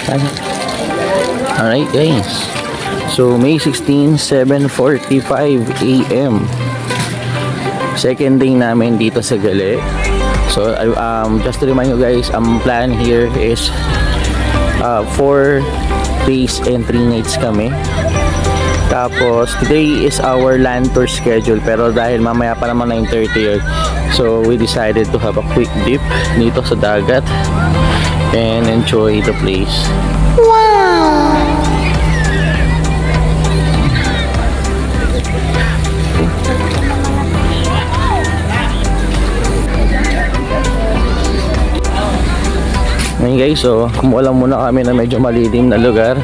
Alright guys, so May 16, 7:45 AM, second day namin dito sa Gali. So just to remind you guys, ang plan here is 4 days and 3 nights kami. Tapos today is our land tour schedule, pero dahil mamaya pa naman 9:30, so we decided to have a quick dip dito sa dagat and enjoy the place. Wow! Ngayon guys, so kumuha lang muna kami na medyo malilim na lugar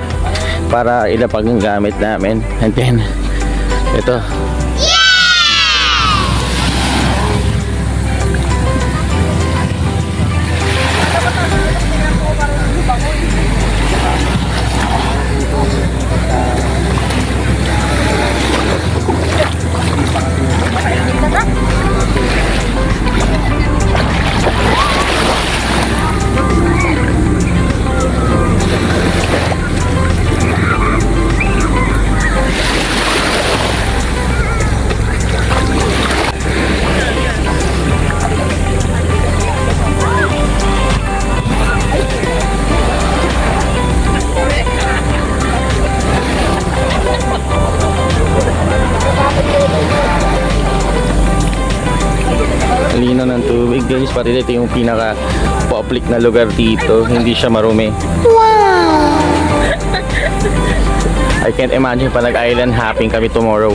para ilapag yung gamit namin, and then ito. Lino ng tubig guys, pati ito yung pinaka public na lugar dito, hindi siya marumi. Wow! I can't imagine pa nag-island hopping kami tomorrow.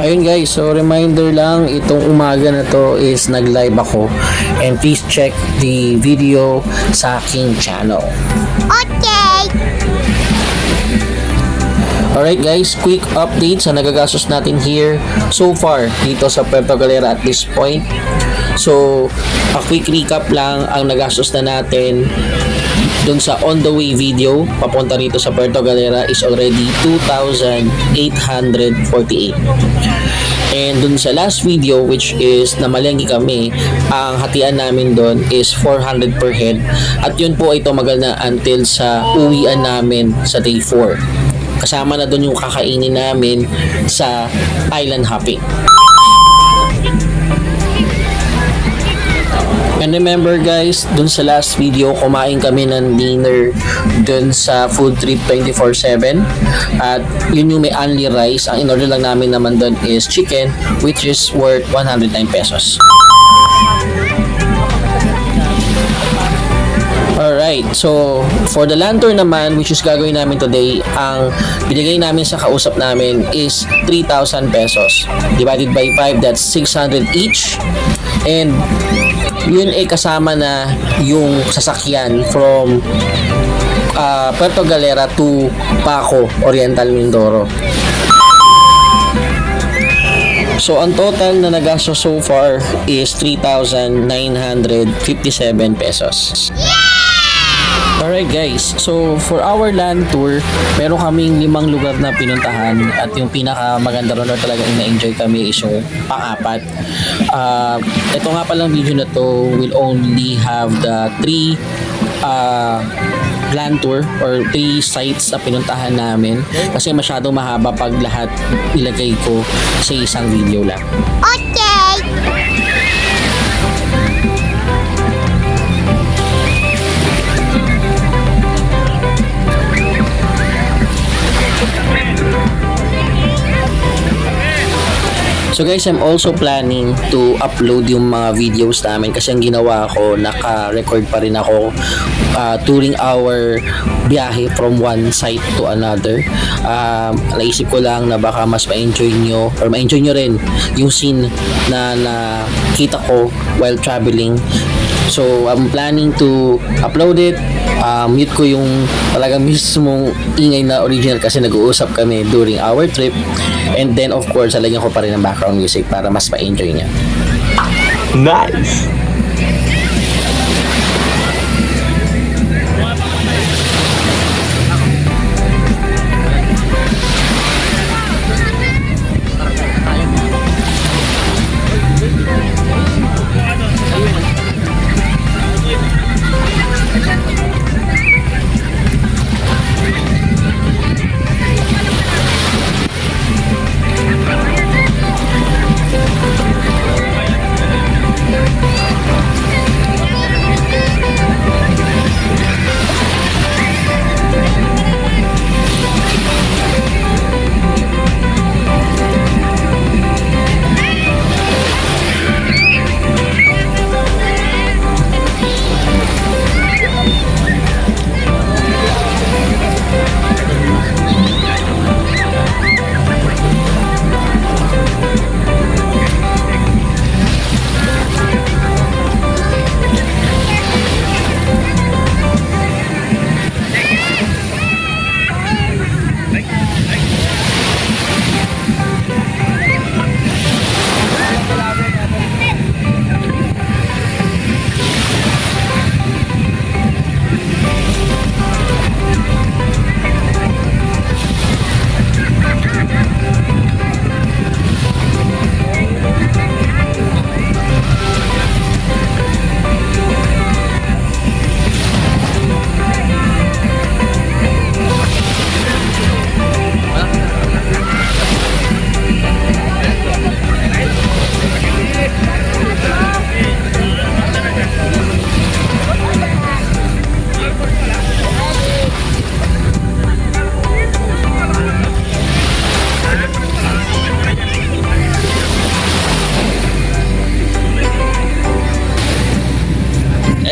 Ayun guys, so reminder lang, itong umaga na to is nag-live ako, and please check the video sa aking channel. Okay! Alright guys, quick update sa nagagastos natin here so far dito sa Puerto Galera at this point. So, a quick recap lang, ang nagastos na natin dun sa on the way video papunta rito sa Puerto Galera is already 2,848. And dun sa last video, which is namalengke kami, ang hatian namin dun is 400 per head, at yun po ay tumagal na until sa uwian namin sa day 4. Kasama na dun yung kakainin namin sa island hopping. And remember guys, dun sa last video, kumain kami ng dinner dun sa Food Trip 24/7. At yun yung may only rice. Ang in-order lang namin naman dun is chicken, which is worth 109 pesos. Alright, so for the land tour naman, which is gagawin namin today, ang binigay namin sa kausap namin is 3,000 pesos. Divided by 5, that's 600 each. And yun ay kasama na yung sasakyan from Puerto Galera to Paco, Oriental Mindoro. So ang total na nagastos so far is 3,957 pesos. Alright guys, so for our land tour, meron kaming 5 lugar na pinuntahan, at yung pinaka maganda ron na talaga na-enjoy kami is yung pang-apat. Ito nga palang video na to will only have the 3 land tour or 3 sites na pinuntahan namin, kasi masyadong mahaba pag lahat ilagay ko sa isang video lang. Okay! So guys, I'm also planning to upload yung mga videos namin kasi ang ginawa ko, naka-record pa rin ako during our biyahe from one site to another. Naisip ko lang na baka mas ma-enjoy nyo or ma-enjoy nyo rin yung scene na nakita ko while traveling. So I'm planning to upload it. Mute ko yung talagang mismong ingay na original kasi nag-uusap kami during our trip, and then of course lalagyan ko pa rin ng background music para mas ma-enjoy niya. Nice.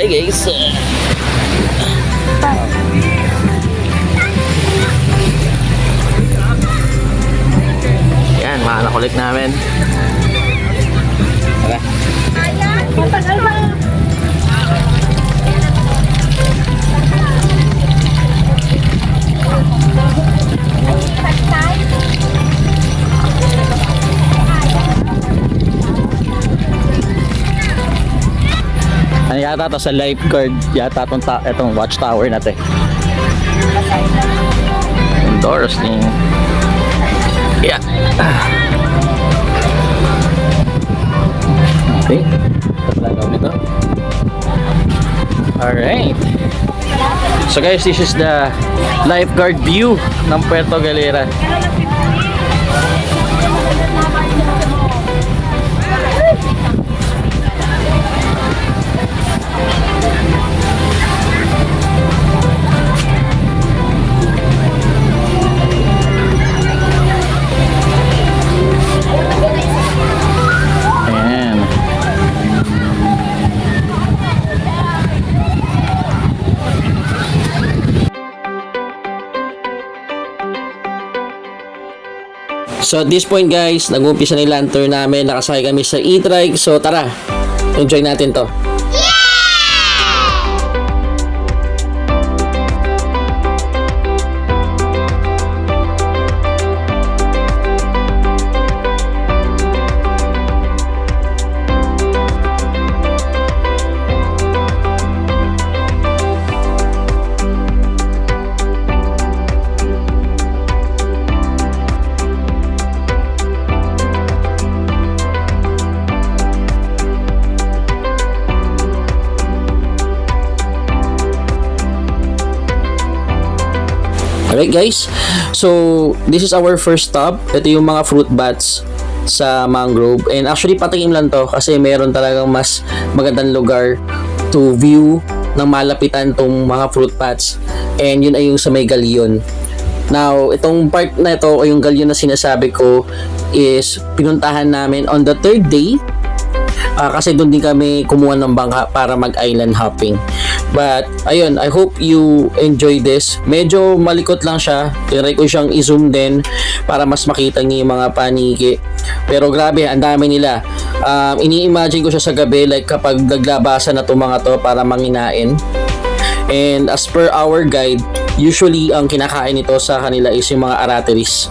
Hey guys, yan, mga nakulik namin. Tara. Ano yata to, sa lifeguard yata itong watchtower natin. Indoors ni. Yeah. Okay. Ito pala gawin ito. Alright. So guys, this is the lifeguard view ng Puerto Galera. So at this point guys, nag-umpisa na yung lantern namin, nakasakay kami sa e-trike. So tara, enjoy natin to. Alright guys, so this is our first stop. Ito yung mga fruit bats sa mangrove, and actually patakim lang to kasi meron talagang mas magandang lugar to view ng malapitan tong mga fruit bats, and yun ay yung sa may Galion Now, itong part na ito o yung galyon na sinasabi ko is pinuntahan namin on the third day. Kasi doon din kami kumuha ng bangka para mag-island hopping. But, ayun, I hope you enjoy this. Medyo malikot lang siya. Try ko siyang i-zoom din para mas makita niyo yung mga paniki. Pero grabe, ang dami nila. Ini-imagine ko siya sa gabi like kapag naglabasan na itong mga to para manginain. And as per our guide, usually ang kinakain nito sa kanila is yung mga arateris.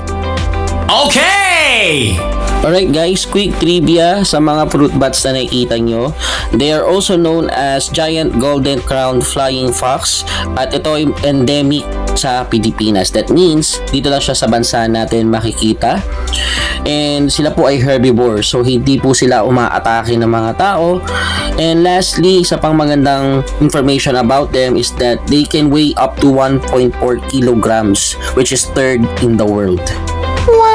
Okay! Alright guys, quick trivia sa mga fruit bats na nakikita nyo. They are also known as giant golden crowned flying fox at ito ay endemic sa Pilipinas. That means, dito lang siya sa bansa natin makikita. And sila po ay herbivore, so hindi po sila umaatake ng mga tao. And lastly, sa pang magandang information about them is that they can weigh up to 1.4 kilograms, which is third in the world. Wow!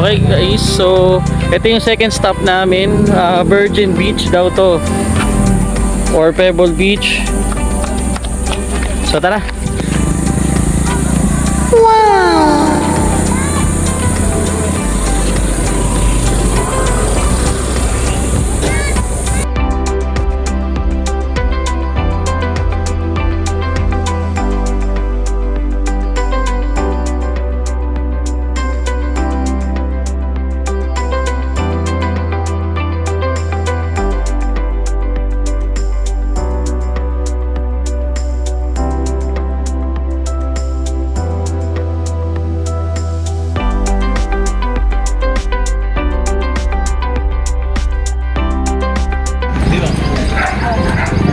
Okay guys, so ito yung second stop namin, Virgin Beach daw to or Pebble Beach. So tara. Wow!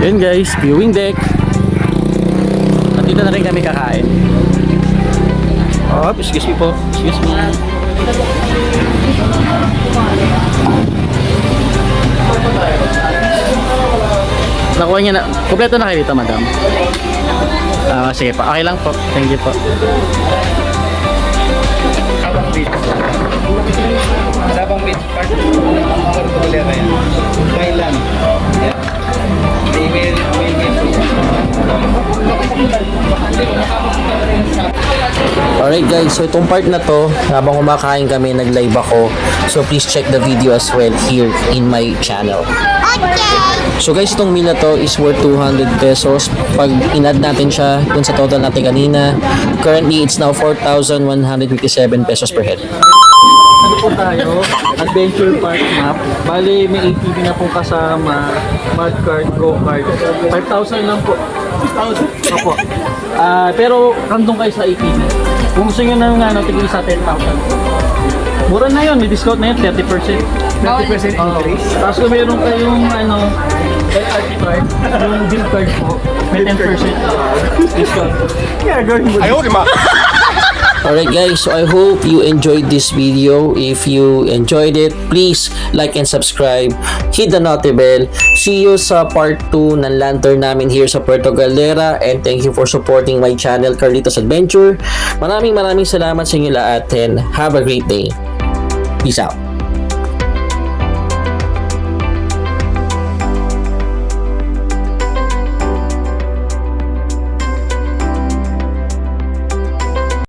Yun guys, viewing deck. At dito na rin kami kakain. Oh, excuse me po. Excuse me. Nakuha niya na. Kompleto na kayo dito, madam. Sige po. Okay lang po. Thank you po. Sabang Beach Park, Cordillera yan. Thailand. Yan. May Alright guys, so itong part na to, habang kumakain kami, nag-live ako. So please check the video as well here in my channel. Okay! So guys, itong meal na to is worth 200 pesos. Pag in-add natin siya dun sa total natin kanina, currently it's now 4,157 pesos per head. Ano po tayo? Adventure Park map. Bali, may ATV na pong kasama, mud cart, go-kart. 5,000 lang po. 5,000? Opo. Pero kandong kayo sa ATV. Kung gusto nyo na tigil sa 10,000. Mura na yun, may discount na yun, 30%. 30% increase. Tapos kung meron kayong LRT card, yung gift card po, may 10% discount. Yeah, going with Alright guys, so I hope you enjoyed this video. If you enjoyed it, please like and subscribe. Hit the notification bell. See you sa part 2 ng lantern namin here sa Puerto Galera. And thank you for supporting my channel, Carlitos Adventure. Maraming salamat sa inyo lahat and have a great day. Peace out.